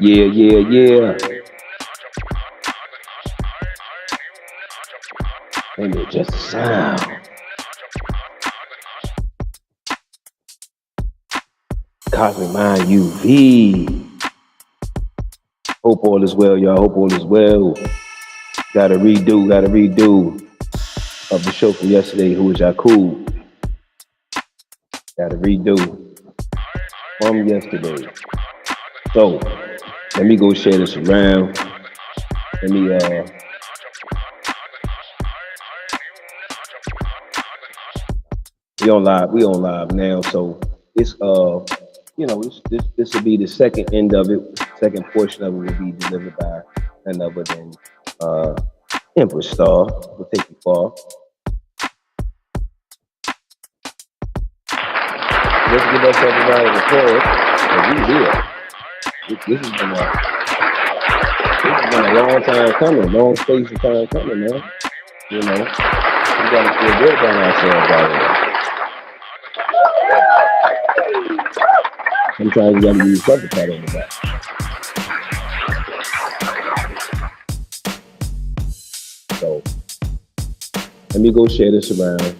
Yeah. And it just a sound. Cozmik Mind UV. Hope all is well, y'all. Hope all is well. Got a redo of the show from yesterday. Who was Yakub? Got a redo from yesterday. So let me go share this around. Let me we on live now. So it's this will be the second end of it. Second portion of it will be delivered by none other than Empress Star. We'll take you far. Let's give us everybody the applause. We here. This has been a long time coming, long space of time coming, man. You know, we gotta feel good about ourselves out here. Sometimes you gotta use something pat on the back. So let me go share this around.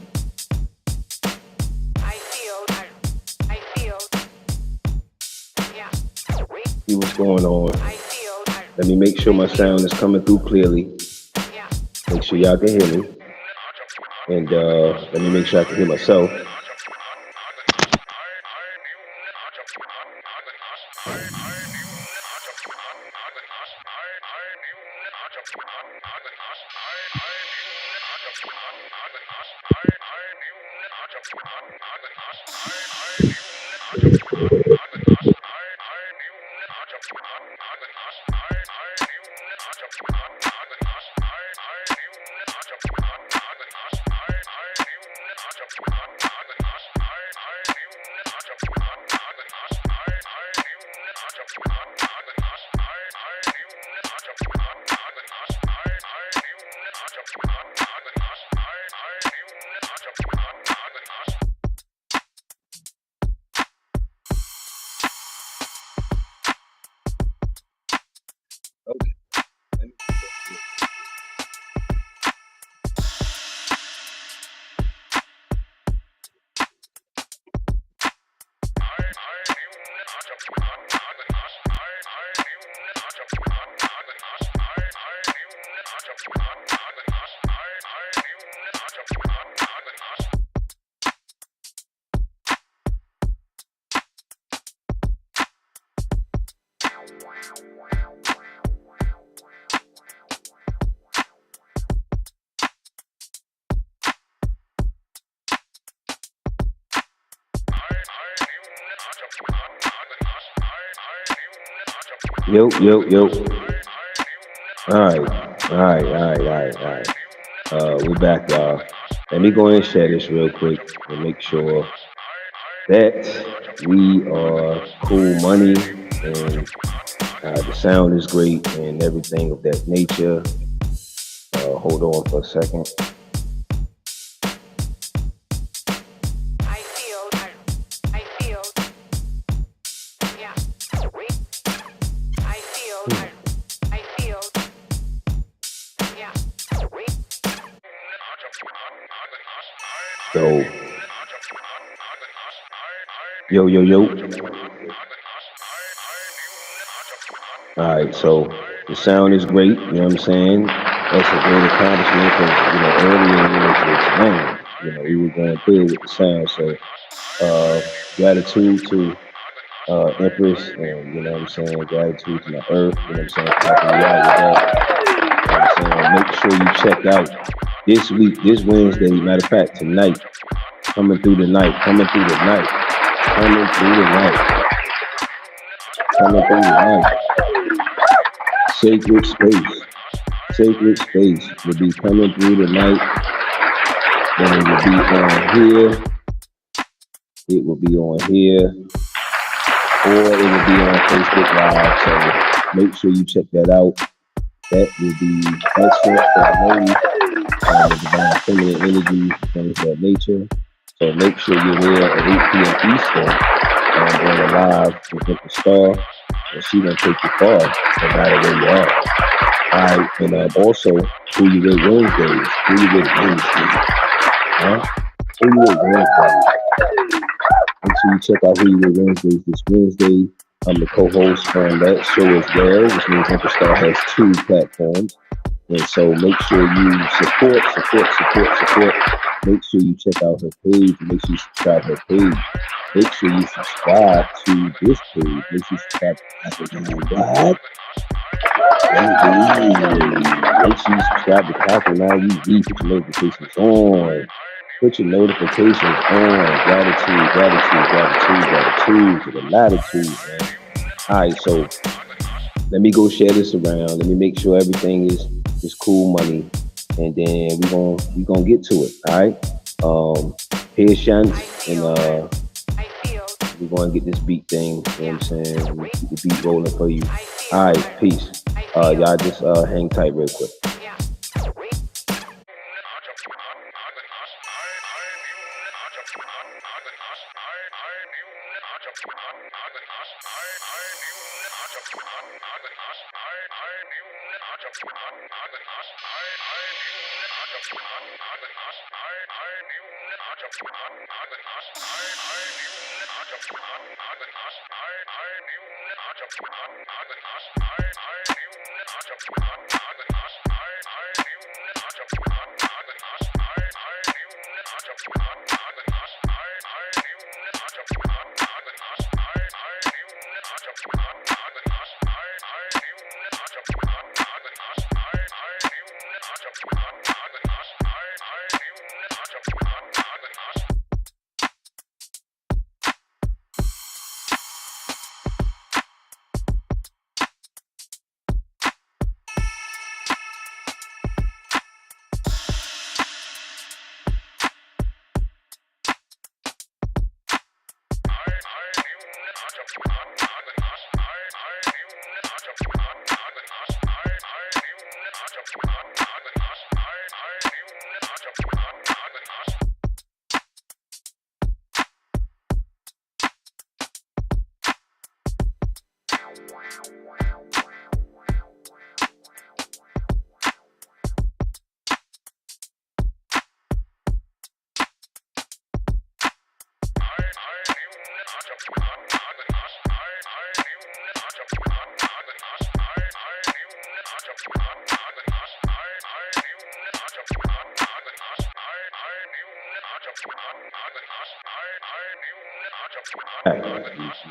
See what's going on. Let me make sure my sound is coming through clearly. Make sure y'all can hear me. And let me make sure I can hear myself. Yo. All right. We're back, y'all. Let me go ahead and share this real quick and make sure that we are cool money and the sound is great and everything of that nature. Hold on for a second. So, yo. Alright, so the sound is great, you know what I'm saying? That's a great accomplishment because, earlier we were going through with the sound. So, gratitude to Empress and, you know what I'm saying, gratitude to my earth, you know what I'm saying, helping me out with that. You know what I'm saying? Make sure you check out this week, this Wednesday, matter of fact, tonight, coming through the night. Sacred space will be coming through the night. Then it will be on here. It will be on here. Or it will be on Facebook Live. So make sure you check that out. That will be excellent for the ladies. Divine feminine energy, things of that nature. So make sure you're there at 8 p.m. Eastern on the live with Empress Star. and she gonna take you far, no matter where you are. All right, and also who you with Wednesdays, who you with Wednesdays, huh? Who you with Wednesdays? Make sure you check out Who You With Wednesdays this Wednesday. I'm the co-host on that show as well, which means Empress has two platforms. And so make sure you support. Make sure you check out her page. Make sure you subscribe to her page. Make sure you subscribe to this page. Make sure you subscribe to Capital What? Make sure you subscribe to Capital Now UV. Put your notifications on. Put your notifications on. Gratitude to the latitude, man. All right, so let me go share this around. Let me make sure everything is cool money, and then we gonna get to it. All right. Patience, and we're gonna get this beat thing. You know what I'm saying? We keep the beat rolling for you. All right, peace. Y'all just hang tight real quick.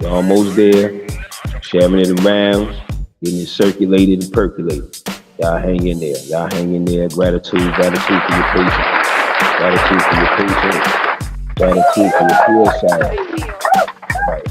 You're almost there. Sharing it around, getting it circulated and percolated. Y'all hang in there. Y'all hang in there. Gratitude for your patience. Gratitude for your patience. Gratitude for your foresight. All right.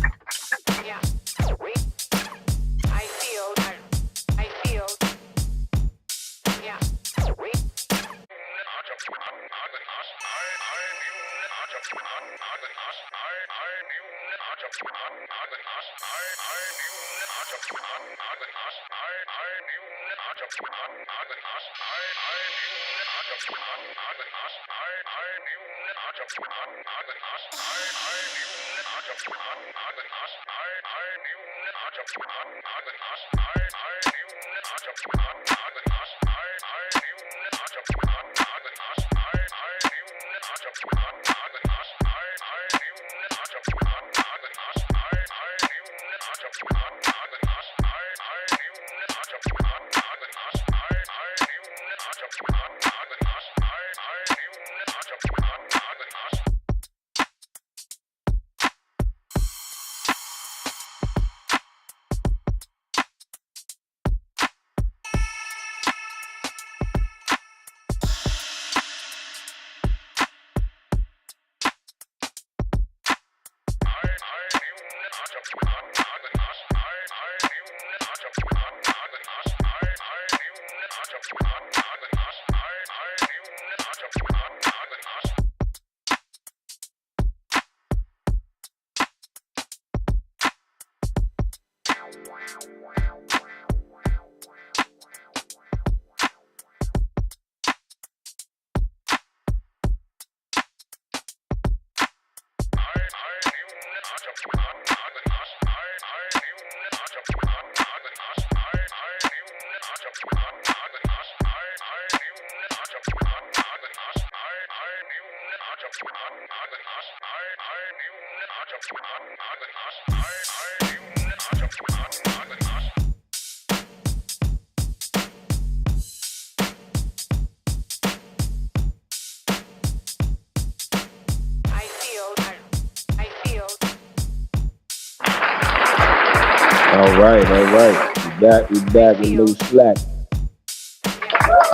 All right, all right. We back with no slack.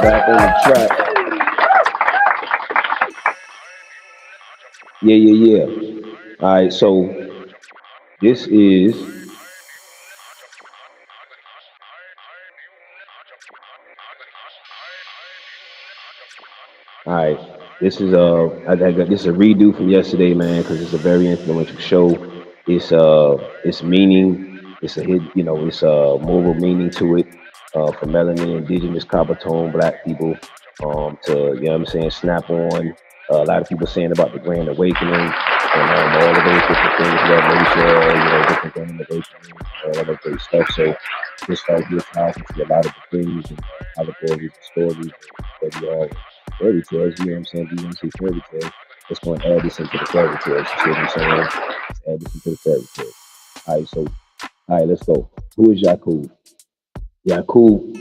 Back on the track. Yeah, yeah, yeah. All right, so this is all right. This is a redo from yesterday, man, because it's a very influential show. It's meaning, it's a hit, it's a moral meaning to it, for melanin, indigenous, copper tone, black people, to you know what I'm saying, snap on. A lot of people saying about the Grand Awakening and all of those different things, revelation, different Grand Awakenings, all of that great stuff. So this right here ties into a lot of the things and allegories and stories that we all fairy tales, you know what I'm saying? If you want to see fairy tales, it's going to add this into the fairy tales. You see what I'm saying? Let's add this into the fairy tales. All right, so, all right, let's go. Who is Yakub? Yakub,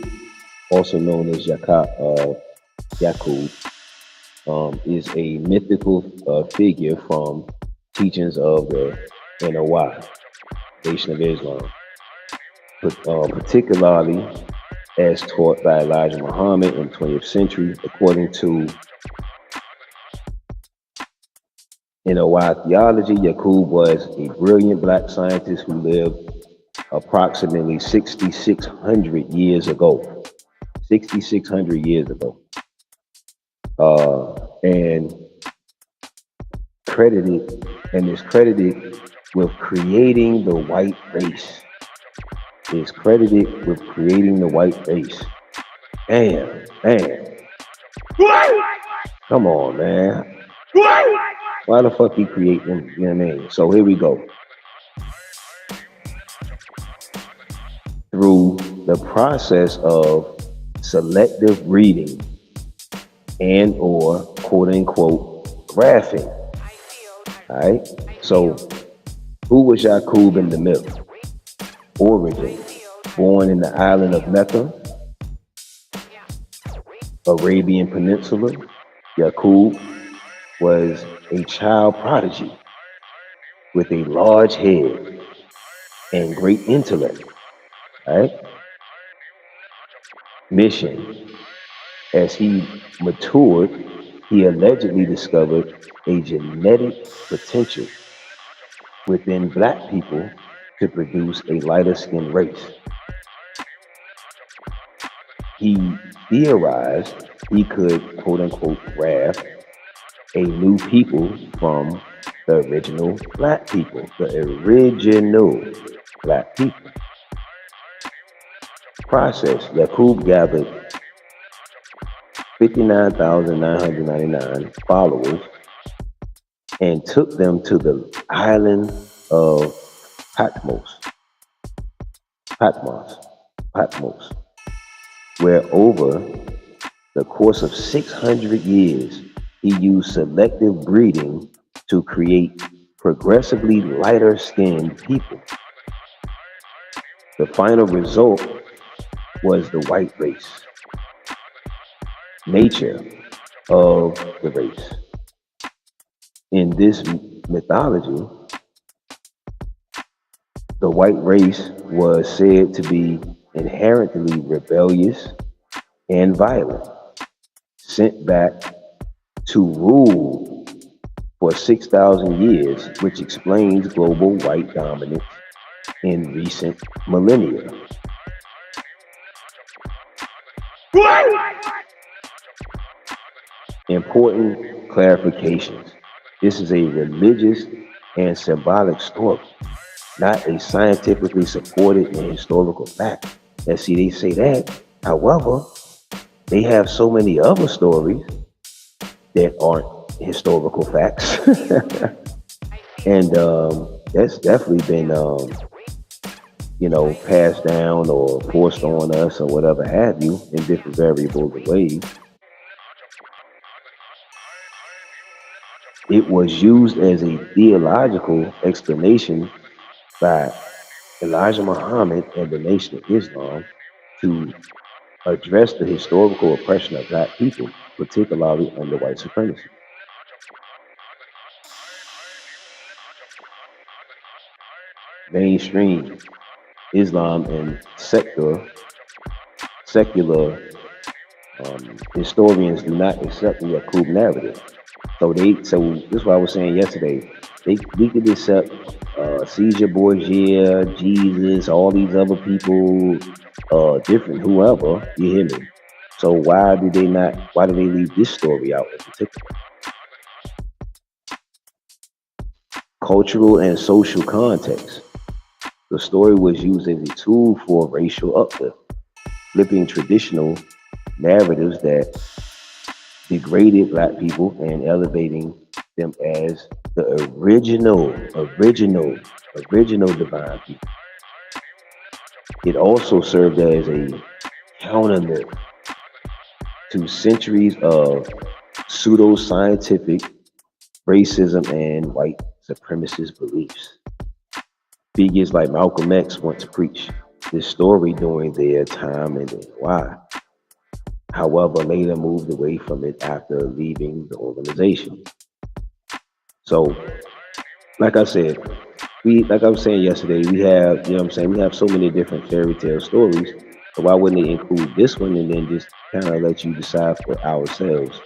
also known as Yakub, is a mythical figure from teachings of the NOI, Nation of Islam, particularly as taught by Elijah Muhammad in the 20th century, according to NOI theology. Yakub was a brilliant black scientist who lived approximately 6,600 years ago. 6,600 years ago. And is credited with creating the white race. Is credited with creating the white race. Damn. Come on, man. Why the fuck he create them? You know what I mean? So here we go. Through the process of selective breeding and or quote unquote grafting. Alright? So who was Yakub in the myth? Origin. Born in the island of Mecca, Arabian Peninsula, Yakub was a child prodigy with a large head and great intellect. Right? Mission. As he matured, he allegedly discovered a genetic potential within black people to produce a lighter skinned race. He theorized he could, quote unquote, graft a new people from the original black people. The original black people. Process. Yakub gathered 59,999 followers and took them to the island of Patmos, Patmos, where over the course of 600 years, he used selective breeding to create progressively lighter skinned people. The final result was the white race, nature of the race. In this mythology, the white race was said to be inherently rebellious and violent, sent back to rule for 6,000 years, which explains global white dominance in recent millennia. Important clarifications. This is a religious and symbolic story, not a scientifically supported and historical fact. And see, they say that. However, they have so many other stories that aren't historical facts. And that's definitely been, passed down or forced on us or whatever have you in different variables of ways. It was used as a theological explanation by Elijah Muhammad and the Nation of Islam to address the historical oppression of black people, particularly under white supremacy. Mainstream Islam and secular historians do not accept the Yakub narrative. So this is what I was saying yesterday. We could accept Caesar Borgia, Jesus, all these other people, different whoever. You hear me? So why did they not? Why did they leave this story out in particular? Cultural and social context. The story was used as a tool for racial uplift, flipping traditional narratives that degraded black people and elevating them as the original divine people. It also served as a counter myth to centuries of pseudo-scientific racism and white supremacist beliefs. Figures like Malcolm X once preached this story during their time in NY, however, later moved away from it after leaving the organization. So, like I said, like I was saying yesterday, we have, you know what I'm saying, we have so many different fairy tale stories. So why wouldn't they include this one and then just kind of let you decide for ourselves?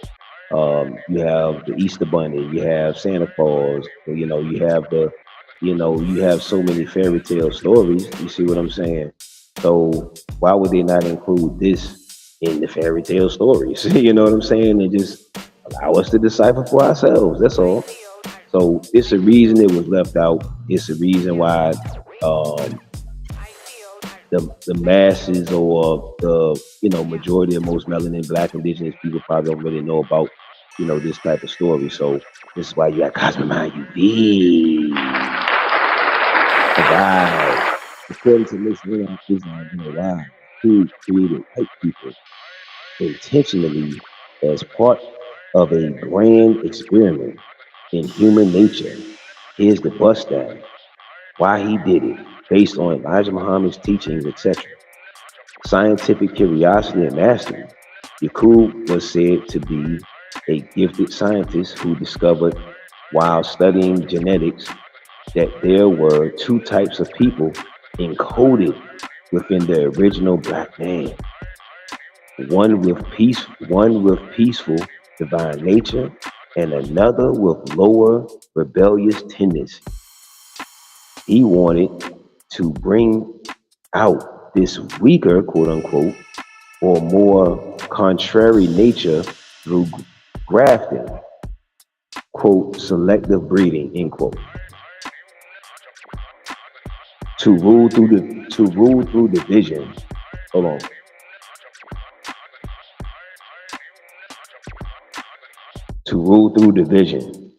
You have the Easter Bunny, you have Santa Claus, you have so many fairy tale stories. You see what I'm saying? So why would they not include this in the fairy tale stories? You know what I'm saying? And just allow us to decipher for ourselves. That's all. So it's a reason it was left out. It's a reason why um, the masses or the majority of most melanin black indigenous people probably don't really know about this type of story. So this is why you got Cosmic Mind UV provide. According to Miss Leon Islam, why who created white people intentionally as part of a grand experiment in human nature. Here's the bust down. Why he did it, based on Elijah Muhammad's teachings, etc. Scientific curiosity and mastery. Yakub was said to be a gifted scientist who discovered, while studying genetics, that there were two types of people encoded within the original black man. One with peaceful divine nature, and another with lower rebellious tendency. He wanted to bring out this weaker, quote unquote, or more contrary nature through grafting, quote, selective breeding, end quote. To rule through division. Hold on. To rule through division.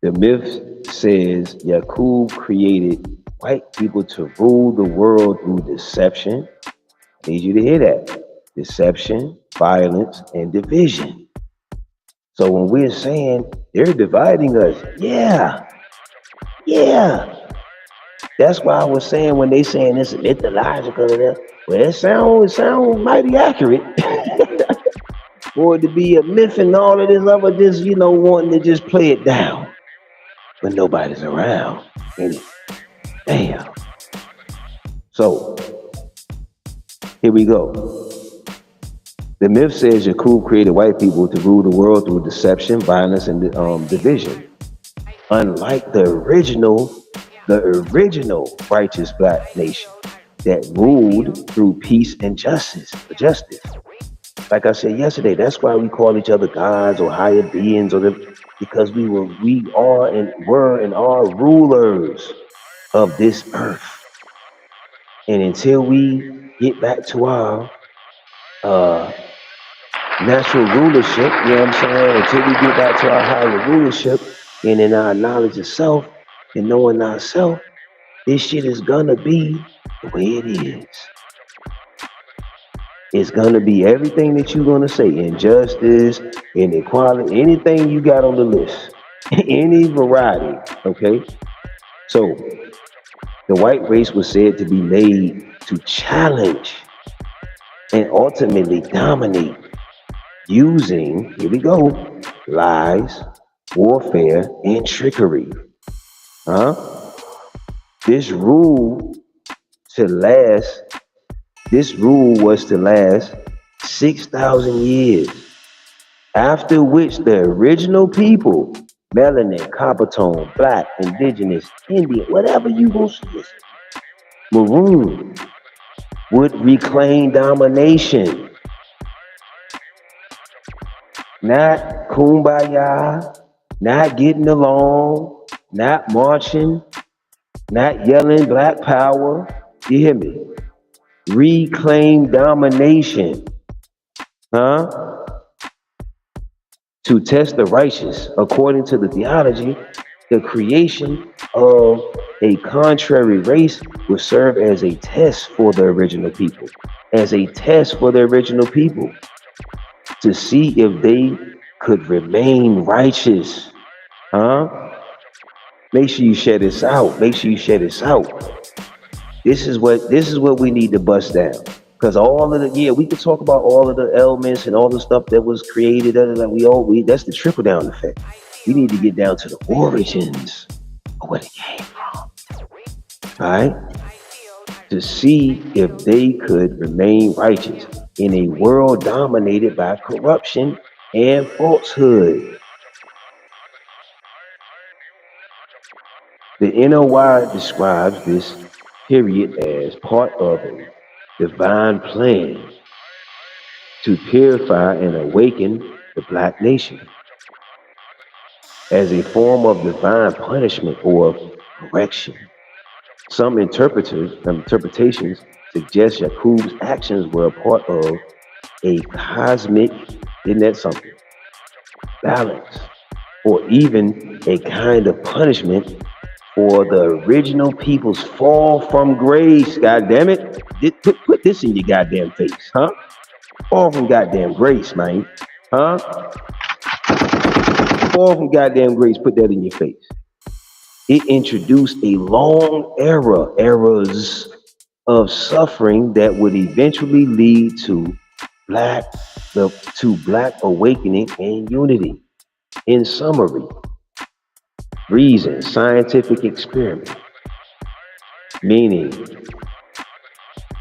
The myth says Yakub created white people to rule the world through deception. I need you to hear that. Deception, violence, and division. So when we're saying they're dividing us, yeah. That's why I was saying when they saying it's mythological, well, it sounds mighty accurate. For it to be a myth and all of this other, just wanting to just play it down when nobody's around. And damn. So here we go. The myth says Yakub created white people to rule the world through deception, violence, and division. Unlike the original righteous black nation that ruled through peace and justice. Like I said yesterday, that's why we call each other gods or higher beings, because we are and are rulers of this earth. And until we get back to our natural rulership, you know what I'm saying? Until we get back to our higher rulership and in our knowledge of self and knowing ourselves, this shit is gonna be the way it is. It's gonna be everything that you're gonna say: injustice, inequality, anything you got on the list. Any variety. Okay. So the white race was said to be made to challenge and ultimately dominate using, here we go, lies, warfare, and trickery. Huh? This rule to last, this rule was to last 6,000 years, after which the original people, melanin, copper tone, black, indigenous, Indian, whatever you gonna see, maroon, would reclaim domination. Not kumbaya, not getting along, not marching, not yelling black power. You hear me? Reclaim domination. Huh? To test the righteous. According to the theology, the creation of a contrary race would serve as a test for the original people. As a test for the original people to see if they could remain righteous. Huh? Make sure you share this out. Make sure you share this out. This is what we need to bust down. Because all of the we could talk about all of the elements and all the stuff that was created. We that's the trickle down effect. We need to get down to the origins of where it came from. All right, to see if they could remain righteous in a world dominated by corruption and falsehood. The NOI describes this period as part of a divine plan to purify and awaken the black nation as a form of divine punishment or correction. Some interpretations suggest Yakub's actions were a part of a cosmic, isn't that something, balance, or even a kind of punishment for the original people's fall from grace. God damn it. Put this in your goddamn face, huh? Fall from goddamn grace, man. Huh? Fall from goddamn grace. Put that in your face. It introduced a long eras of suffering that would eventually lead to black black awakening and unity. In summary, reason, scientific experiment, meaning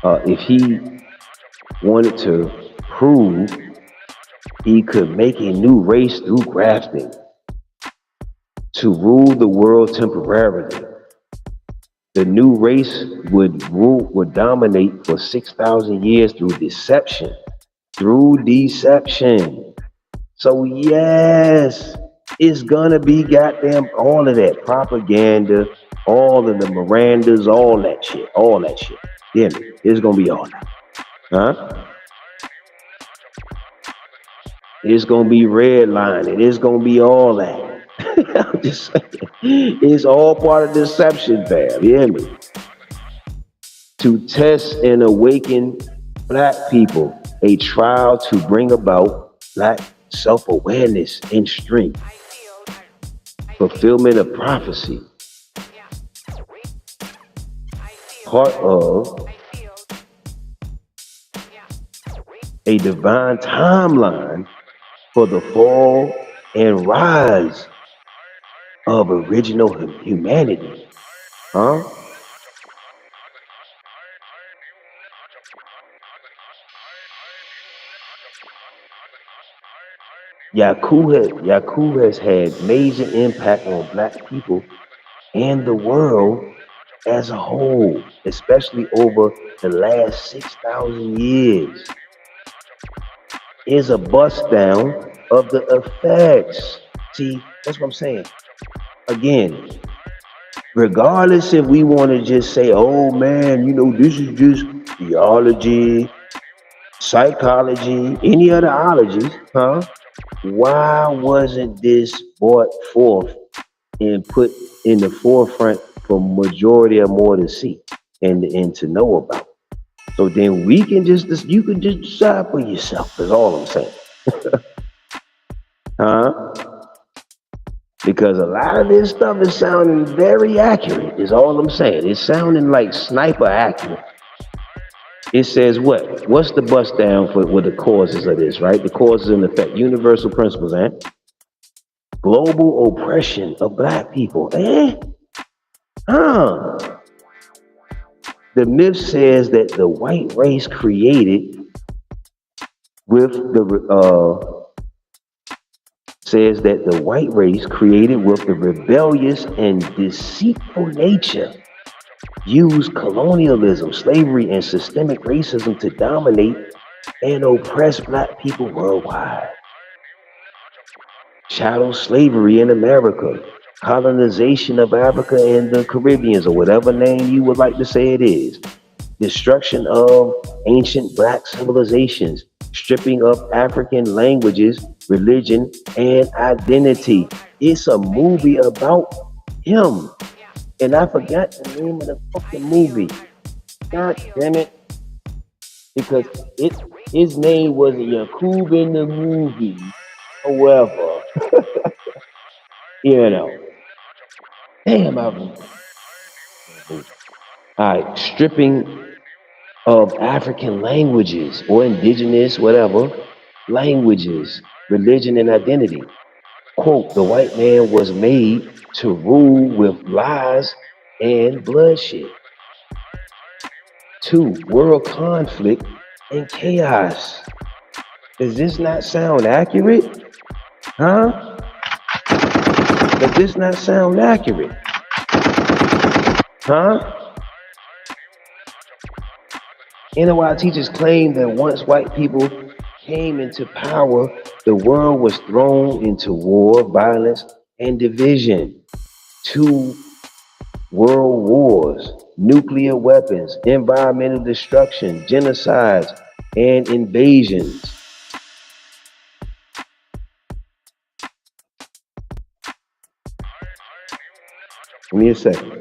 if he wanted to prove he could make a new race through grafting to rule the world temporarily. The new race would dominate for 6,000 years through deception. Through deception. So yes, it's gonna be goddamn all of that propaganda, all of the Mirandas, all that shit. Yeah, it's gonna be all that. Huh? It's gonna be redlining. It's gonna be all that. I'm just saying, it's all part of deception, fam. You hear me? To test and awaken black people, a trial to bring about black self-awareness and strength, fulfillment of prophecy, part of a divine timeline for the fall and rise of original humanity. Huh? Yakub has had major impact on black people and the world as a whole, especially over the last 6,000 years. Is a bust down of the effects. See, that's what I'm saying. Again, regardless if we want to just say, oh man, this is just theology, psychology, any other ologies, huh? Why wasn't this brought forth and put in the forefront for majority or more to see and to know about? So then you can just decide for yourself. That's all I'm saying. Huh? Because a lot of this stuff is sounding very accurate, is all I'm saying. It's sounding like sniper accurate. It says what? What's the bust down for what the causes of this, right? The causes and effect, universal principles, global oppression of black people, Huh. The myth says that the white race created with the says that the white race created with the rebellious and deceitful nature used colonialism, slavery, and systemic racism to dominate and oppress black people worldwide. Chattel slavery in America, colonization of Africa and the Caribbeans, or whatever name you would like to say it is, destruction of ancient black civilizations, stripping of African languages, religion, and identity. It's a movie about him. And I forgot the name of the fucking movie. God damn it. Because his name was Yakub in the movie. However, you know. Damn, Alright, stripping of African languages or indigenous, whatever, languages, religion, and identity. Quote, the white man was made to rule with lies and bloodshed. 2, world conflict and chaos. Does this not sound accurate? Huh? Does this not sound accurate? Huh? NOI teachers claim that once white people came into power, the world was thrown into war, violence, and division. 2 world wars, nuclear weapons, environmental destruction, genocides, and invasions. Give me a second.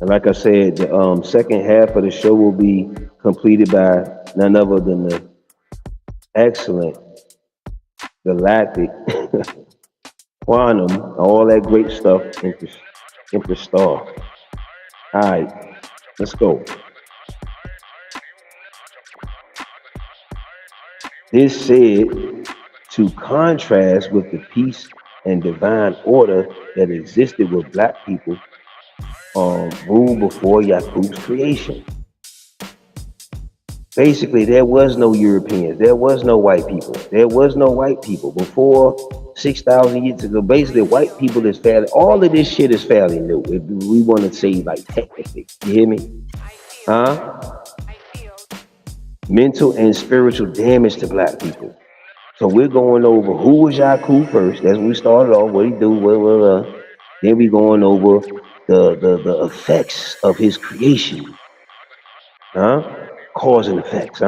And like I said, the second half of the show will be completed by none other than the excellent, galactic, quantum, all that great stuff, Empress Star. All right, let's go. This said to contrast with the peace and divine order that existed with black people ruled before Yakub's creation. Basically, there was no Europeans, there was no white people, there was no white people before 6,000 years ago. Basically, white people is fairly, all of this shit is fairly new. If we want to say like technically, you hear me? Huh? Mental and spiritual damage to black people. So we're going over who was Yakub first. That's what we started off. What he do? Then we going over the effects of his creation. Cause and effects.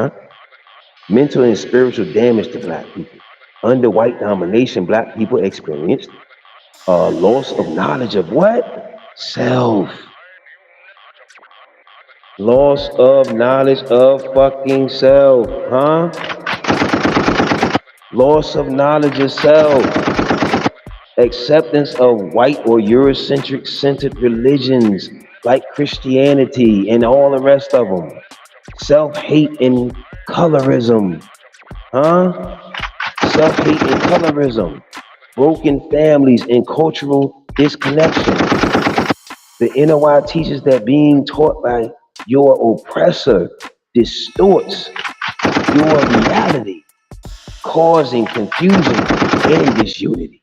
Mental and spiritual damage to black people. Under white domination, black people experienced loss of knowledge of what? Self. Loss of knowledge of fucking self. Loss of knowledge of self. Acceptance of white or Eurocentric centered religions like Christianity and all the rest of them. Self-hate and colorism. Self-hate and colorism. Broken families and cultural disconnection. The NOI teaches that being taught by your oppressor distorts your reality, causing confusion and disunity.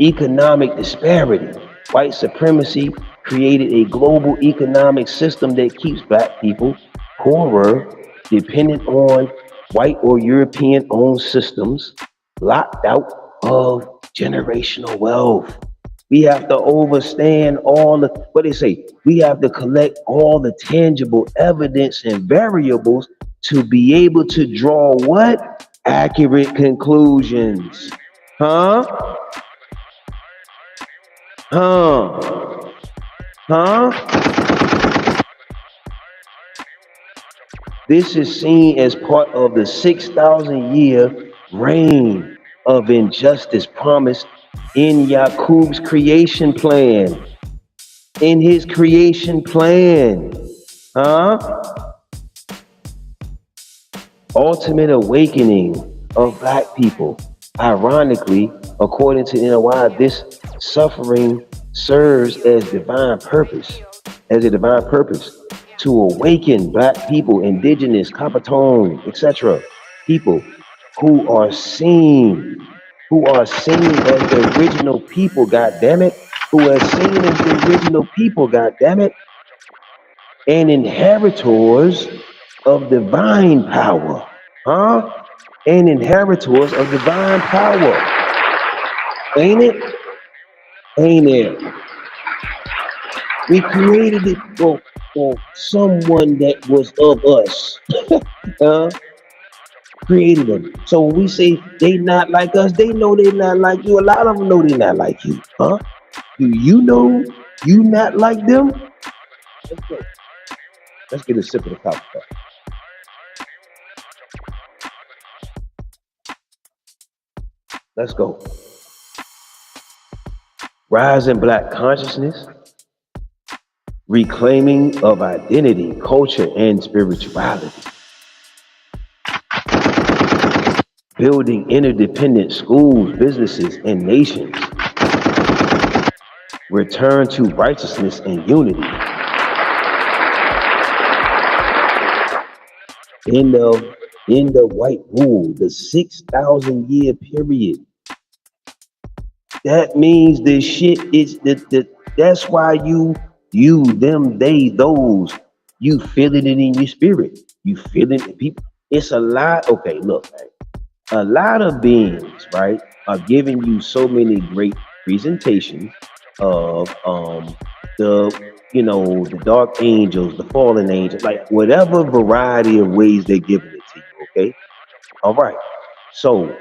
Economic disparity. White supremacy created a global economic system that keeps black people poorer, dependent on white or European-owned systems, locked out of generational wealth. We have to understand all the, what they say, we have to collect all the tangible evidence and variables to be able to draw what? Accurate conclusions. Huh? Huh? Huh? This is seen as part of the 6,000-year reign of injustice promised in Yakub's creation plan. In his creation plan. Huh? Ultimate awakening of black people. Ironically, according to NOI, this suffering serves as divine purpose, as a divine purpose to awaken black people, indigenous, copper tone, etc. people who are seen as the original people, god damn it, who are seen as the original people, god damn it, and inheritors of divine power. Huh? And inheritors of divine power. Ain't it? Ain't it? We created it for someone that was of us. Huh? Created them. So when we say they not like us, they know they not like you. A lot of them know they not like you. Huh? Do you know you not like them? Let's go. Let's get a sip of the coffee. Let's go. Rise in black consciousness, reclaiming of identity, culture, and spirituality. Building interdependent schools, businesses, and nations. Return to righteousness and unity. In the white rule, the 6,000-year period. That means the shit is that's why you, them, they, those, you feeling it in your spirit. You feeling it, people. It's a lot. Okay, look, man. A lot of beings, right, are giving you so many great presentations of the dark angels, the fallen angels, like whatever variety of ways they're giving it to you. Okay, all right. So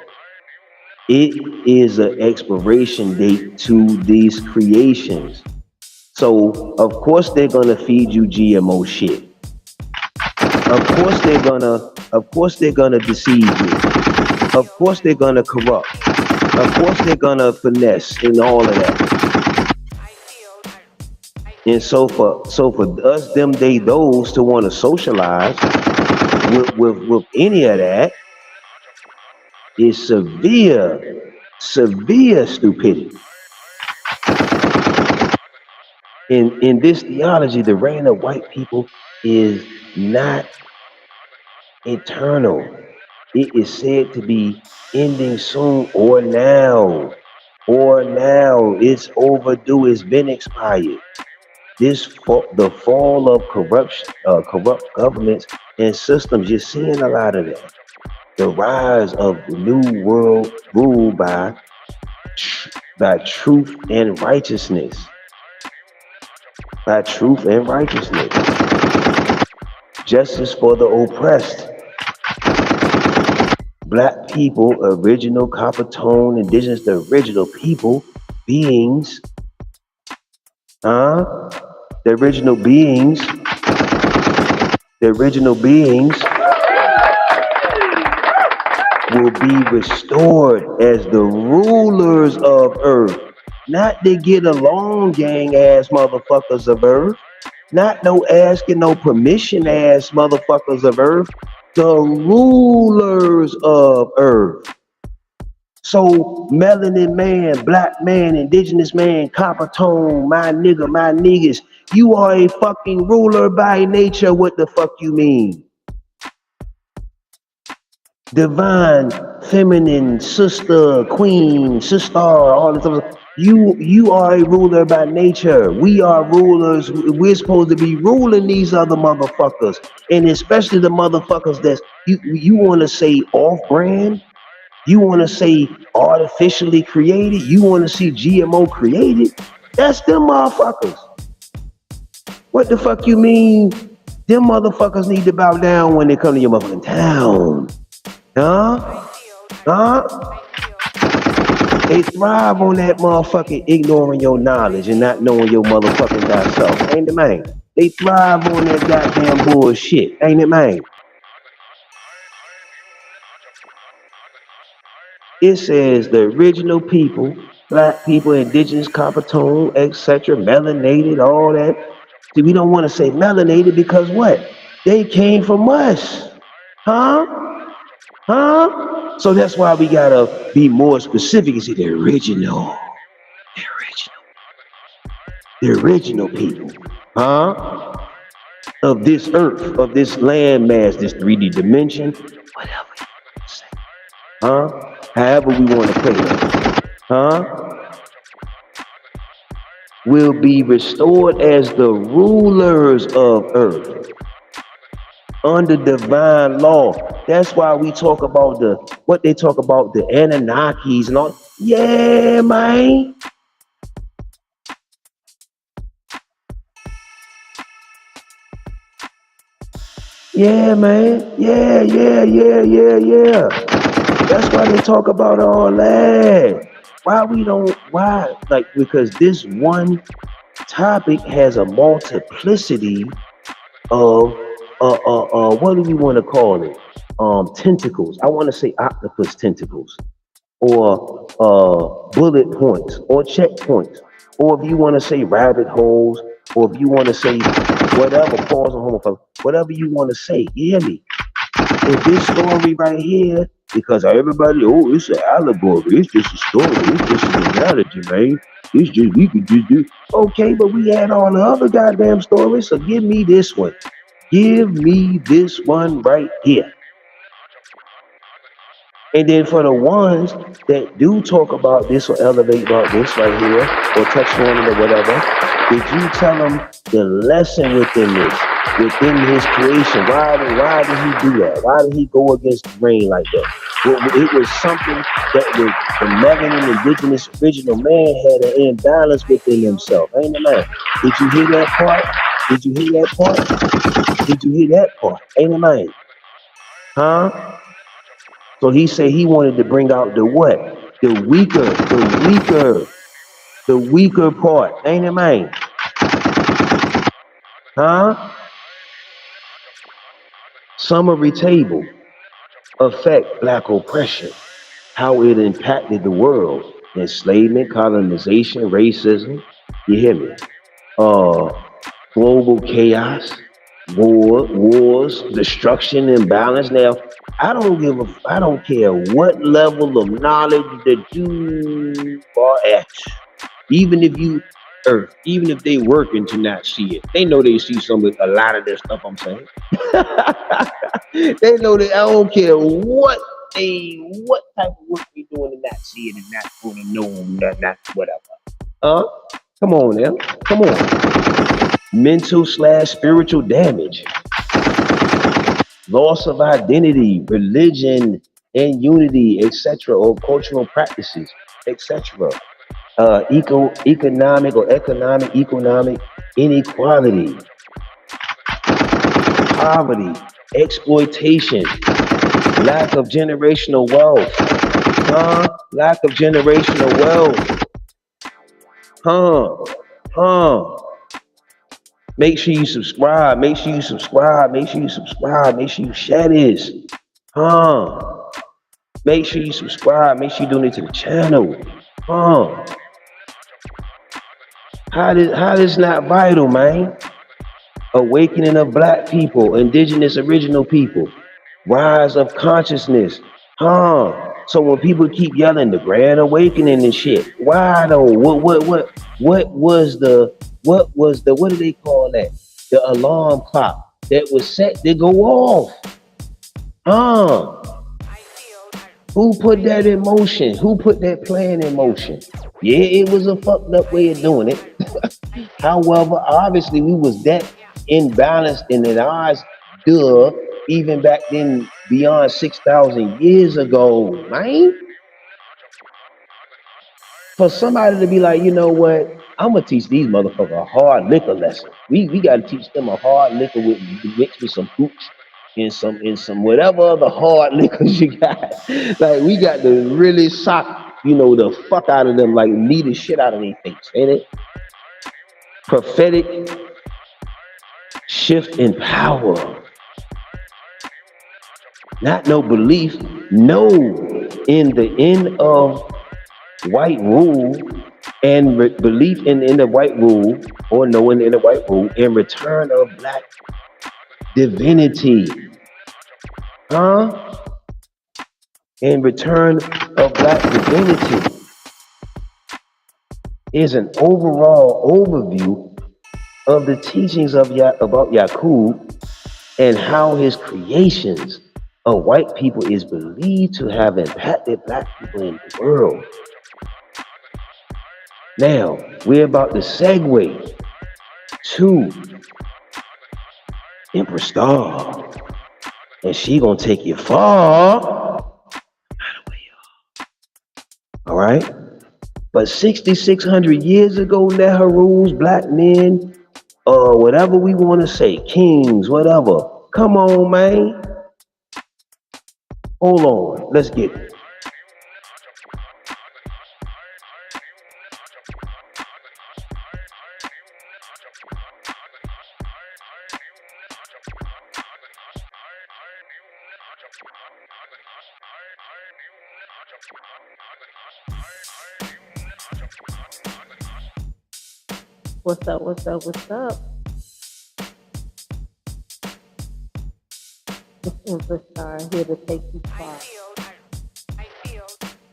it is an expiration date to these creations. So of course they're gonna feed you GMO shit. Of course they're gonna deceive you. Of course they're gonna corrupt. Of course they're gonna finesse and all of that. And so for us, them, they, those to want to socialize with any of that is severe stupidity. In this theology, the reign of white people is not eternal. It is said to be ending soon or now. Or now. It's overdue. It's been expired. The fall of corrupt governments and systems. You're seeing a lot of that. The rise of the new world ruled by truth and righteousness. By truth and righteousness. Justice for the oppressed. Black people, original copper tone, indigenous, the original people, beings. The original beings will be restored as the rulers of earth. Not the get along gang ass motherfuckers of earth. Not no asking no permission ass motherfuckers of earth. The rulers of earth. So melanin man, black man, indigenous man, copper tone, my nigga, my niggas, you are a fucking ruler by nature. What the fuck you mean? Divine, feminine, sister, queen, sister, all this stuff. You are a ruler by nature. We are rulers. We're supposed to be ruling these other motherfuckers. And especially the motherfuckers that you want to say off-brand. You want to say artificially created. You want to see GMO created. That's them motherfuckers. What the fuck you mean? Them motherfuckers need to bow down when they come to your motherfucking town. Huh? They thrive on that motherfucking ignoring your knowledge and not knowing your motherfucking thyself. Ain't it, man? They thrive on that goddamn bullshit. Ain't it, man? It says the original people, black people, indigenous, copper tone, etc., melanated, all that. See, we don't want to say melanated because what? They came from us. Huh? Huh? So that's why we gotta be more specific and say the original. The original. The original people. Huh? Of this earth, of this land mass, this 3D dimension, whatever you say. Huh? However we want to put it. Huh? Will be restored as the rulers of earth under divine law. That's why we talk about what they talk about, the Anunnakis and all. Yeah, man. Yeah, man. Yeah. That's why they talk about all that. Why? Like, because this one topic has a multiplicity of what do we want to call it? Tentacles. I want to say octopus tentacles, or bullet points, or checkpoints, or if you want to say rabbit holes, or if you want to say whatever, pause on homophobe, whatever you want to say. You hear me? If this story right here, because everybody, oh, it's an allegory, it's just a story, it's just an analogy, man. It's just we could just do okay, but we had all the other goddamn stories. So give me this one. Give me this one right here. And then for the ones that do talk about this or elevate about this right here, or touch on it or whatever, did you tell them the lesson within his creation? Why did he do that? Why did he go against the grain like that? It was something that the melanin indigenous original man had an imbalance within himself. Ain't it, man? Did you hear that part? Did you hear that part? Did you hear that part? Ain't it, man? Huh? So he said he wanted to bring out the what? The weaker part. Ain't it, man? Huh? Summary table. Affect black oppression. How it impacted the world. Enslavement, colonization, racism. You hear me? Uh, Global chaos, wars, destruction, imbalance. Now, I don't care what level of knowledge that you are at. Even if you earth, even if they working to not see it, they know they see a lot of this stuff I'm saying. They know that I don't care what type of work they doing to not see it and not going to know not whatever. Huh? Come on now. Come on. Mental/spiritual damage, loss of identity, religion and unity, etc., or cultural practices, etc. Economic inequality, poverty, exploitation, lack of generational wealth, lack of generational wealth, huh. Make sure you subscribe. Make sure you subscribe. Make sure you subscribe. Make sure you share this. Make sure you subscribe. Make sure you donate to the channel. How this not vital, man? Awakening of black people, indigenous original people, rise of consciousness. So when people keep yelling the grand awakening and shit, why though? What do they call that? The alarm clock that was set to go off. Who put that in motion? Who put that plan in motion? Yeah, it was a fucked up way of doing it. However, obviously we was that imbalanced in their eyes, even back then beyond 6,000 years ago, man. For somebody to be like, you know what, I'm gonna teach these motherfuckers a hard liquor lesson. We gotta teach them a hard liquor mixed with some hooch and some whatever other hard liquors you got. Like we got to really shock the fuck out of them, like knee the shit out of their face, ain't it? Prophetic shift in power, not no belief, no in the end of white rule and belief in the white rule or knowing in the white rule and return of black divinity, huh? And return of black divinity is an overall overview of the teachings of about Yakub and how his creations of white people is believed to have impacted black people in the world. Now, we're about to segue to Empress Star, and she gonna take you far. All right? But 6,600 years ago, Nehru's black men, whatever we want to say, kings, whatever. Come on, man. Hold on. Let's get it. What's up? What's up? What's up? It's Empress Star here to take you far.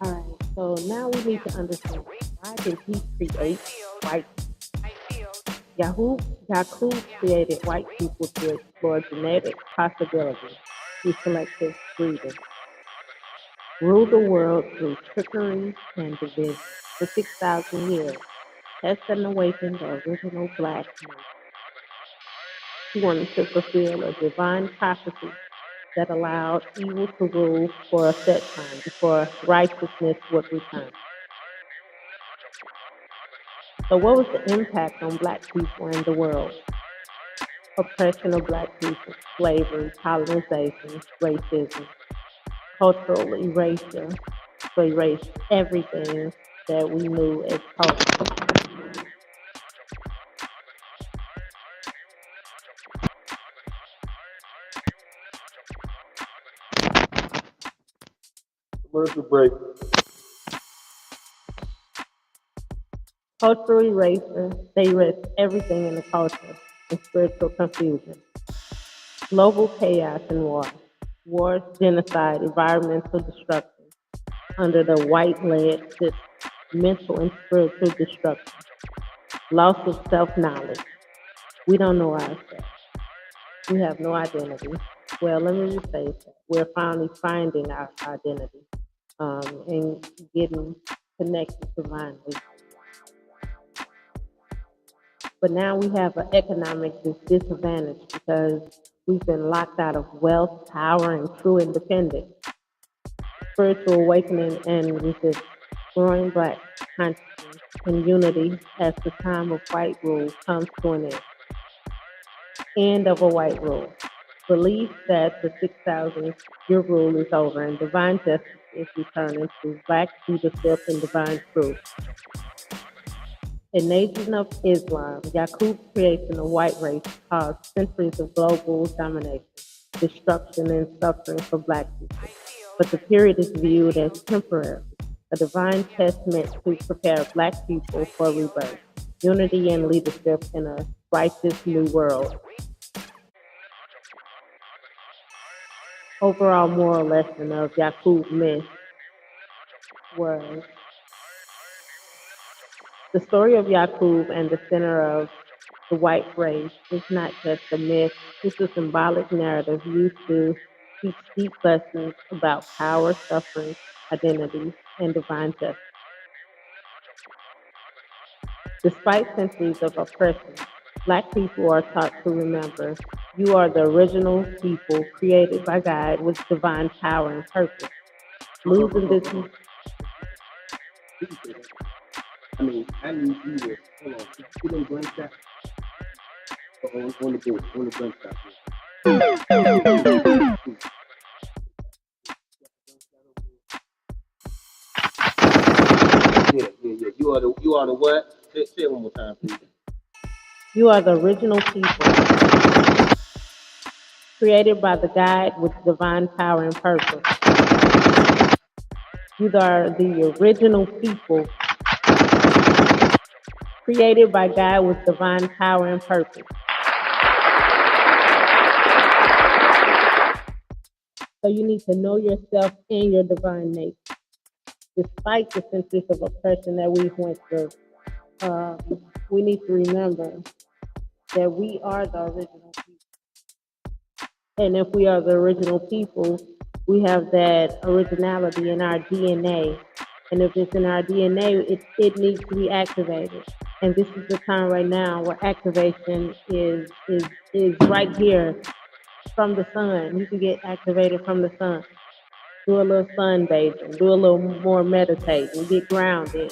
Alright, so now we need to understand why did he create white people? Yakub created white people to explore genetic possibilities through selective breeding, rule the world through trickery and division for 6,000 years. Test and awaken the original black man. He wanted to fulfill a divine prophecy that allowed evil to rule for a set time before righteousness would return. So what was the impact on black people and the world? Oppression of black people, slavery, colonization, racism, cultural erasure, to erase everything that we knew as culture. Commercial break. Cultural erasure, they erased everything in the culture and spiritual confusion. Global chaos and war. Wars, genocide, environmental destruction under the white-led system. Mental and spiritual destruction. Loss of self-knowledge. We don't know ourselves. We have no identity. Well, let me rephrase that. We're finally finding our identity and getting connected divinely. But now we have an economic disadvantage because we've been locked out of wealth, power, and true independence. Spiritual awakening and resistance. Growing black consciousness and unity as the time of white rule comes to an end. End of a white rule. Belief that the 6,000-year rule is over and divine justice is returning through black leadership and divine truth. A nation of Islam, Yakub's creation of white race caused centuries of global domination, destruction, and suffering for black people. But the period is viewed as temporary, a divine test meant to prepare black people for rebirth, unity, and leadership in a righteous new world. Overall moral lesson of Yakub myth was the story of Yakub and the center of the white race is not just a myth, it's a symbolic narrative used to teach deep lessons about power, suffering, identity, and divine justice. Despite centuries of oppression, black people are taught to remember you are the original people created by God with divine power and purpose. Losing this. I mean, I need you to hold on. You don't blank that on the board, on the blank stop. you are the what? Say it one more time, please. You are the original people, created by the guide with divine power and purpose. You are the original people, created by God with divine power and purpose. So you need to know yourself and your divine nature. Despite the centuries of oppression that we went through, uh, we need to remember that we are the original people. And if we are the original people, we have that originality in our DNA. And if it's in our DNA, it needs to be activated. And this is the time right now where activation is right here from the sun. You can get activated from the sun. Do a little sunbathing, do a little more meditating, get grounded,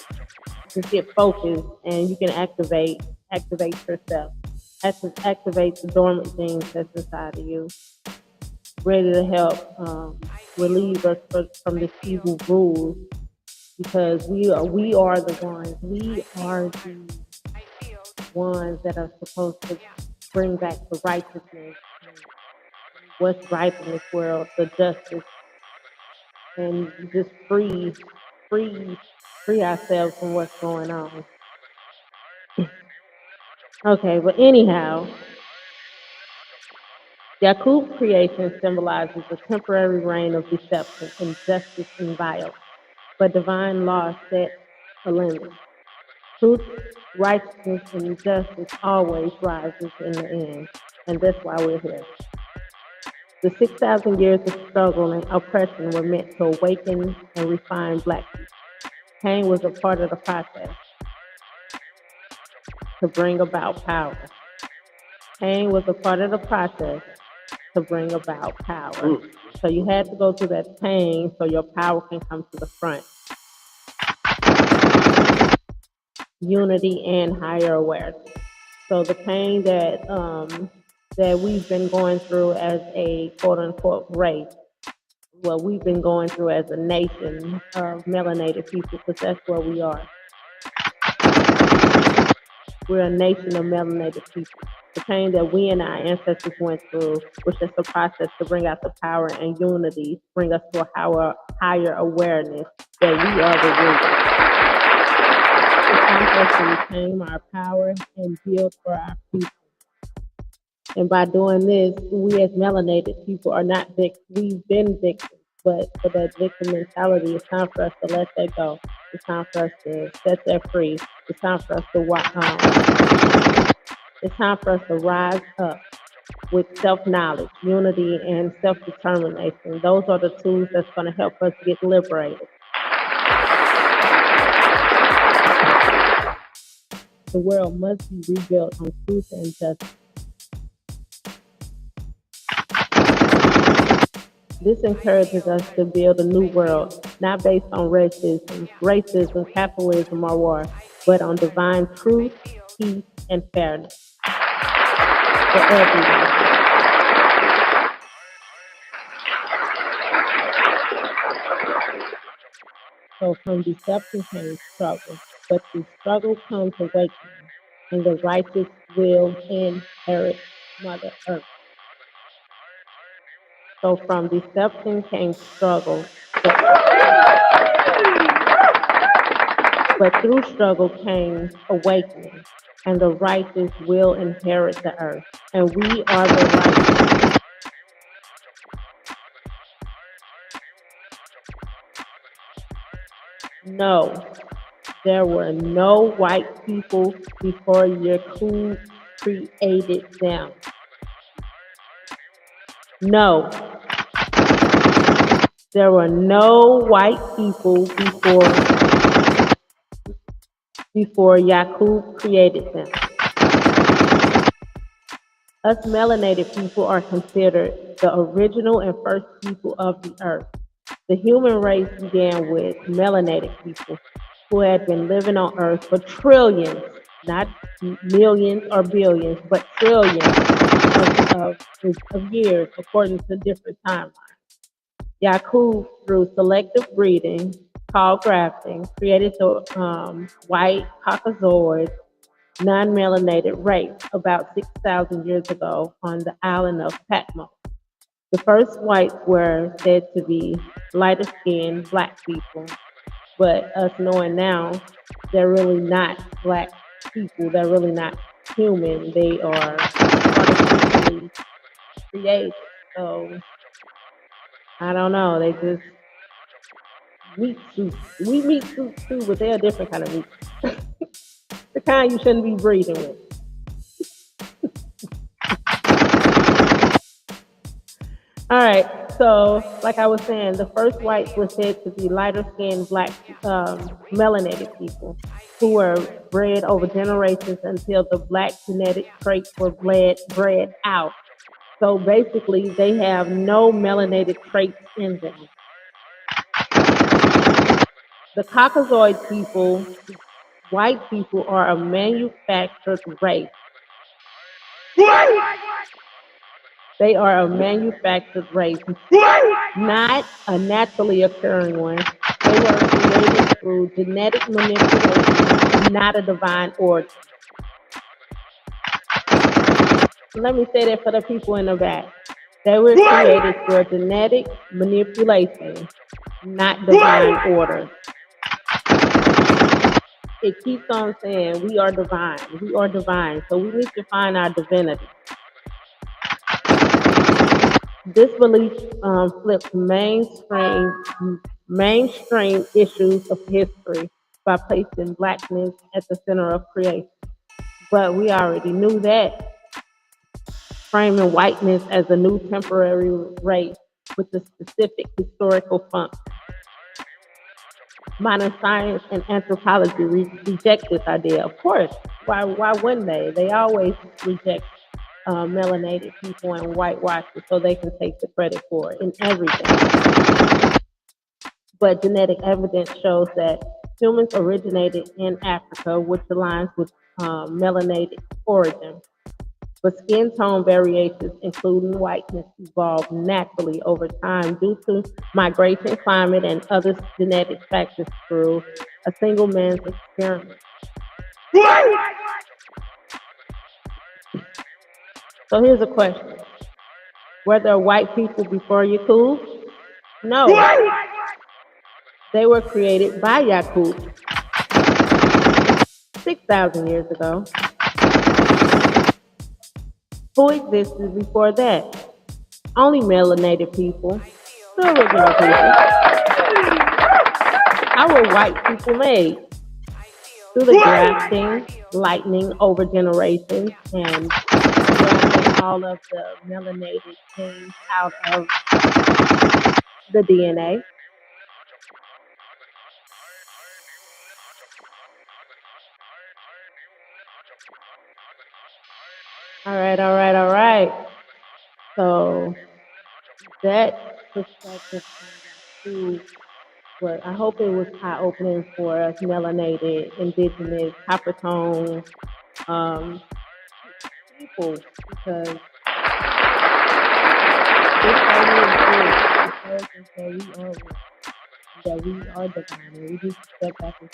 just get focused, and you can activate yourself. Activate the dormant things that's inside of you, ready to help relieve us from this evil rule. Because we are the ones that are supposed to bring back the righteousness, and what's right in this world, the justice, and just free, free ourselves from what's going on. Okay, but anyhow, Yakub's creation symbolizes a temporary reign of deception, injustice, and violence, but divine law sets a limit. Truth, righteousness, and justice always rises in the end, and that's why we're here. The 6,000 years of struggle and oppression were meant to awaken and refine Black people. Pain was a part of the process to bring about power. Pain was a part of the process to bring about power. So you had to go through that pain so your power can come to the front. Unity and higher awareness. So the pain that we've been going through as a quote unquote race, well, we've been going through as a nation of melanated people, because that's where we are. We're a nation of melanated people. The pain that we and our ancestors went through was just a process to bring out the power and unity, bring us to a higher awareness that we are the rulers. It's time for us to reclaim our power and build for our people. And by doing this, we as melanated people are not victims. We've been victims, but for that victim mentality, it's time for us to let that go. It's time for us to set that free. It's time for us to It's time for us to rise up with self-knowledge, unity, and self-determination. Those are the tools that's going to help us get liberated. The world must be rebuilt on truth and justice. This encourages us to build a new world, not based on racism, capitalism, or war, but on divine truth, peace, and fairness for everyone. So from deception came struggle, but through struggle comes awakening, and the righteous will inherit Mother Earth. So from deception came struggle, but through struggle came awakening, and the righteous will inherit the earth. And we are the righteous. No, there were no white people before Yakub created them. No, there were no white people before Yakub created them. Us melanated people are considered the original and first people of the earth. The human race began with melanated people who had been living on earth for trillions, not millions or billions, but trillions of years according to different timelines. Yakub, through selective breeding, called grafting, created the white Caucasoid non-melanated race about 6,000 years ago on the island of Patmos. The first whites were said to be lighter-skinned black people, but us knowing now, they're really not black people. They're really not human. They are artificially created. So I don't know. They just meat suits. We meat suits too, but they're a different kind of meat. The kind you shouldn't be breeding with. All right. So, like I was saying, the first whites were said to be lighter skinned black melanated people who were bred over generations until the black genetic traits were bred out. So basically, they have no melanated traits in them. The Caucasoid people, white people, are a manufactured race. They are a manufactured race, not a naturally occurring one. They were created through genetic manipulation, not a divine origin. Let me say that for the people in the back. They were created through genetic manipulation, not divine order. It keeps on saying we are divine. We are divine. So we need to find our divinity. This belief flips mainstream issues of history by placing blackness at the center of creation. But we already knew that, framing whiteness as a new temporary race with a specific historical function. Modern science and anthropology reject this idea. Of course, why wouldn't they? They always reject melanated people and whitewash it so they can take the credit for it in everything. But genetic evidence shows that humans originated in Africa, which aligns with melanated origin. But skin tone variations, including whiteness, evolved naturally over time due to migration, climate, and other genetic factors through a single man's experiment. So here's a question. Were there white people before Yakub? No. They were created by Yakub 6,000 years ago. Who existed before that? Only melanated people, the original people. How were white people made? Through the grafting, lightning over generations, and grafting all of the melanated genes out of the DNA. All right. So that perspective to what I hope it was eye opening for us melanated, indigenous, copper tone people because this only is good because that we are divine and we need to step back and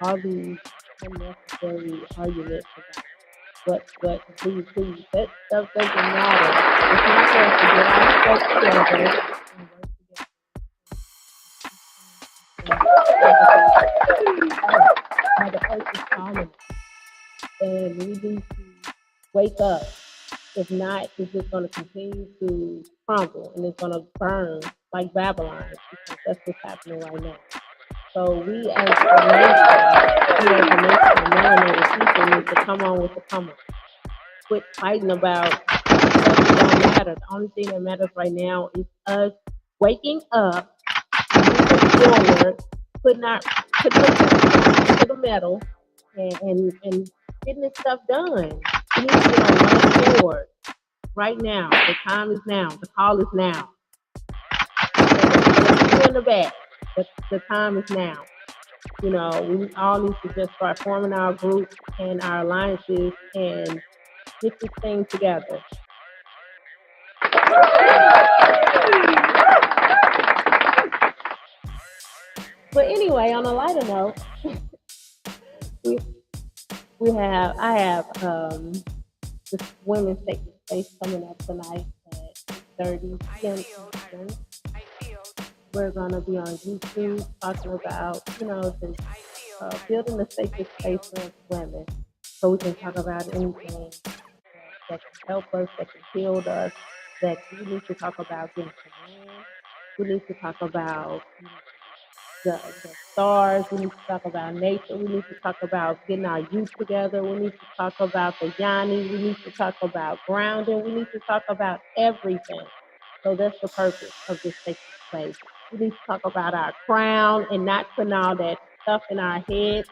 all these unnecessary arguments about please, that stuff doesn't matter. It's not for us to get our stuff together and work together. Mother Earth is calling, and we need to wake up. If not, it's just going to continue to crumble and it's going to burn like Babylon because that's what's happening right now. So we as a nation of melanated people need to come on with the come on. Quit fighting about stuff that don't matter. The only thing that matters right now is us waking up, moving forward, putting our to the metal and getting this stuff done. We need to get on one board right now. The time is now. The call is now. People in the back. The time is now. We all need to just start forming our groups and our alliances and get this thing together. But anyway, on a lighter note, we I have this women's sacred space coming up tonight at 8:30 p.m. Eastern. We're gonna be on YouTube talking about, just building a sacred space for us women, so we can talk about anything that can help us, that can heal us. That we need to talk about getting command. We need to talk about the stars. We need to talk about nature. We need to talk about getting our youth together. We need to talk about the yanni. We need to talk about grounding. We need to talk about everything. So that's the purpose of this sacred space. We need to talk about our crown and not putting all that stuff in our head.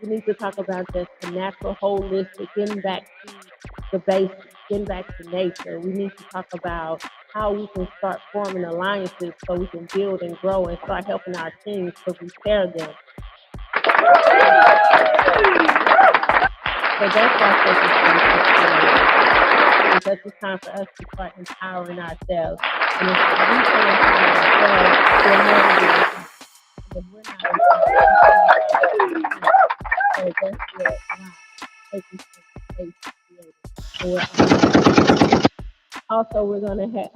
We need to talk about just the natural, holistic, getting back to the basics, getting back to nature. We need to talk about how we can start forming alliances so we can build and grow and start helping our teams to repair them. So that's why sacred space is because it's time for us to start empowering ourselves. And if we can empower ourselves, we'll never be empowered. And if we're not empowered, so that's what sacred space is created. And also, we're going to have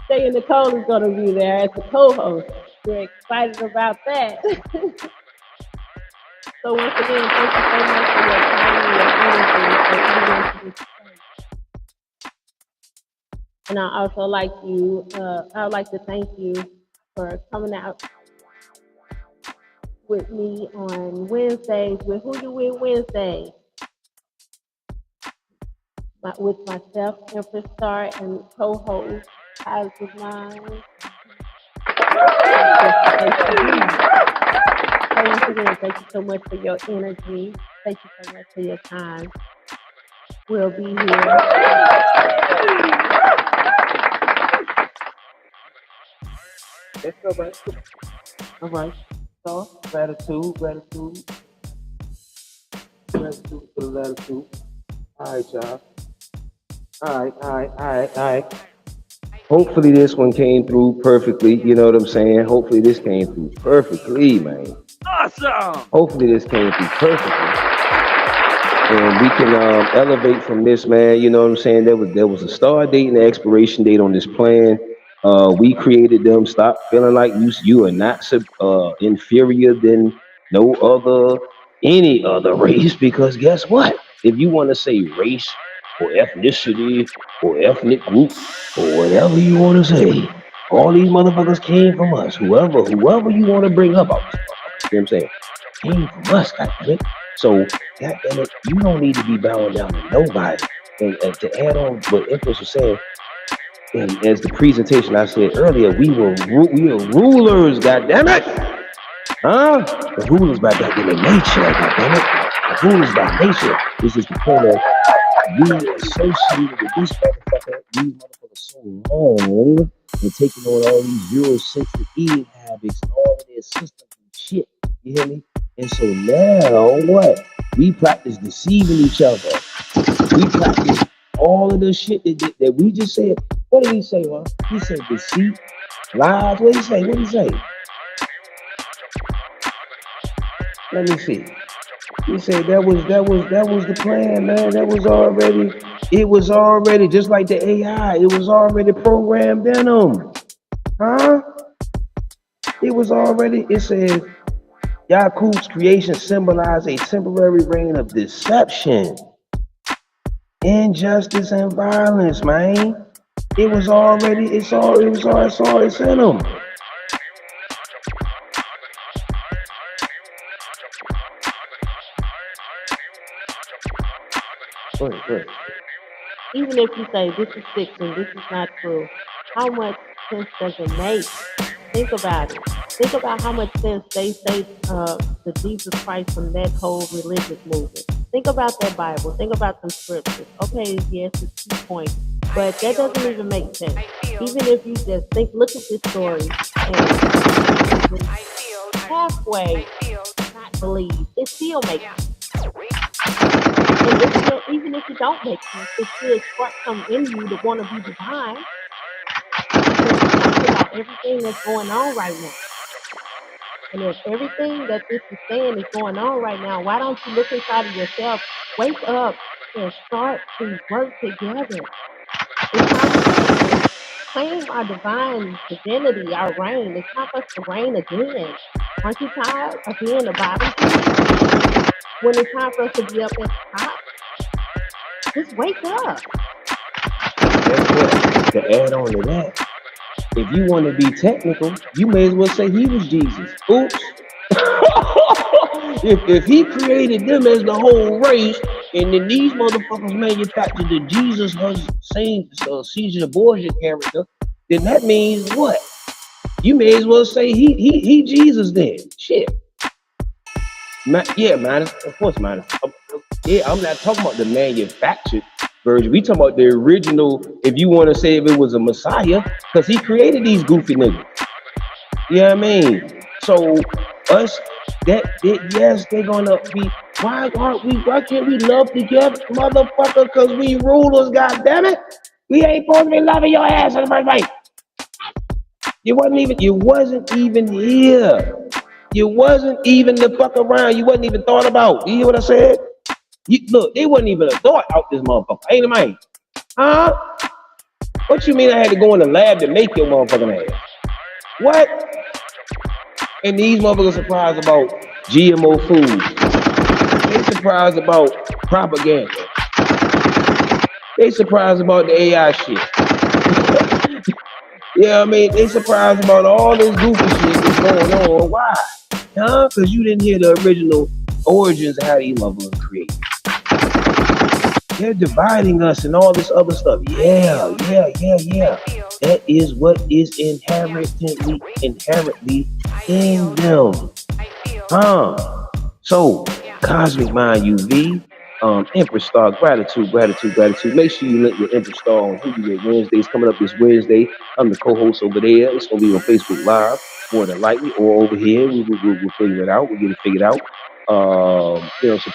Shay and Nicole is going to be there as the co-host. We're excited about that. So once again, thank you so much for your time and your energy for coming into this space. And I'd like to thank you for coming out with me on Wednesdays with Who You With Wednesdays. With myself, Empress Star, and co-host Cozmik. So once again, thank you so much for your energy. Thank you so much for your time. We'll be here. Let's go, man. All right. So, gratitude for the latitude. All right, y'all. All right. Hopefully this one came through perfectly. You know what I'm saying? Hopefully this came through perfectly, man. Awesome. Hopefully this came through perfectly. And we can elevate from this, man. You know what I'm saying? There was a start date and an expiration date on this plan. We created them. Stop feeling like you are not inferior than no other any other race. Because guess what? If you want to say race or ethnicity or ethnic group or whatever you want to say, all these motherfuckers came from us. Whoever you want to bring up out this motherfucker. You know what I'm saying? Came from us, goddammit. So, goddammit, you don't need to be bowing down to nobody. And to add on what Empress was saying, and as the presentation I said earlier, we are rulers, goddammit. Huh? The rulers by goddamn nature, goddammit. The rulers by nature. This is the point of we associated with this motherfucker, these motherfuckers so long, and taking on all these Eurocentric eating habits and all of their systems and shit. You hear me? And so now what? We practice deceiving each other. We practice all of the shit that we just said. What did he say, man? He said deceit, lies. What did he say? What did he say? Let me see. He said that was the plan, man. It was already just like the AI. It was already programmed in them. Huh? It said Yakub's creation symbolized a temporary reign of deception, injustice, and violence, man. It's in them. Good. Even if you say this is fiction, this is not true, how much sense does it make? Think about it. Think about how much sense they say to Jesus Christ from that whole religious movement. Think about that Bible. Think about some scriptures. Okay, yes, it's 2 points, but that doesn't even make sense. Even if you just look at this story and halfway not believe, it still makes sense. And even if it don't make sense, it still sparks something in you to want to be divine. Because you talked about about everything that's going on right now. And if everything that this is saying is going on right now, why don't you look inside of yourself, wake up, and start to work together? It's time for us to claim our divine divinity, our reign. It's time for us to reign again. Aren't you tired of being the bottom feeder? When it's time for us to be up at the top, just wake up. Guess what? To add on to that, if you want to be technical, you may as well say he was Jesus. Oops. if he created them as the whole race, and then these motherfuckers manufactured the Jesus same Caesar Borgia character, then that means what? You may as well say he Jesus then. Shit. Yeah, minus, of course, minus. Yeah, I'm not talking about the manufactured version. We talking about the original. If you want to say if it was a Messiah, because he created these goofy niggas. You know what I mean? So us, yes, they're gonna be. Why aren't we? Why can't we love together, motherfucker? Because we rulers, goddammit. We ain't supposed to be loving your ass in the first place. You wasn't even here. You wasn't even the fuck around. You wasn't even thought about. You hear what I said? Look, they wasn't even a thought out this motherfucker. Ain't it, man? Huh? What you mean I had to go in the lab to make your motherfucking ass? What? And these motherfuckers surprised about GMO food. They surprised about propaganda. They surprised about the AI shit. Yeah, I mean, they surprised about all this goofy shit that's going on. Why? Huh? Because you didn't hear the original origins of how these motherfuckers created. They're dividing us and all this other stuff. Yeah. That is what is inherently in them. So, Cosmic Mind UV, Empress Star, gratitude. Make sure you link with Empress Star on Who You With Wednesdays. Coming up this Wednesday, I'm the co-host over there. It's going to be on Facebook Live, more than likely, or over here. We'll figure it out. We'll get it figured out. So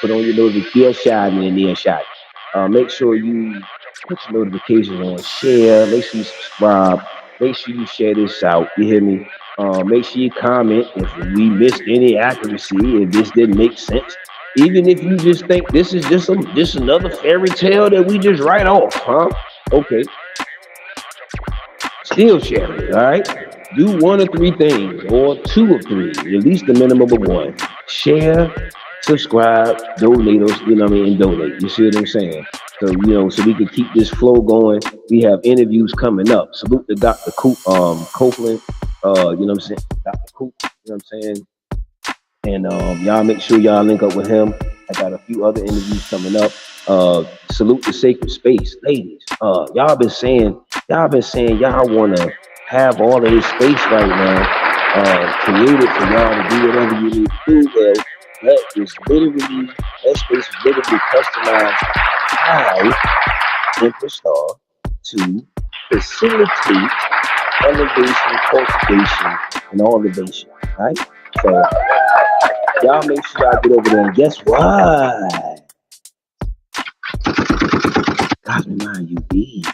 put on your notification and then shot. Make sure you put your notifications on, share, make sure you subscribe, make sure you share this out. You hear me? Make sure you comment if we missed any accuracy, if this didn't make sense. Even if you just think this is just another fairy tale that we just write off, huh? Okay. Still share it, all right? Do one of three things, or two of three, at least the minimum of one. Share, subscribe, donate, and donate. You see what I'm saying? So, so we can keep this flow going. We have interviews coming up. Salute to Dr. Copeland, Dr. Coop, you know what I'm saying? And y'all make sure y'all link up with him. I got a few other interviews coming up. Salute the Sacred Space, ladies. Y'all been saying y'all want to have all of this space right now, created for y'all to do whatever you need to do. Well, that space is literally customized by Empress Star to facilitate elevation, cultivation, and elevation. Right? So y'all make sure y'all get over there. And guess what? Cosmic Mind UV.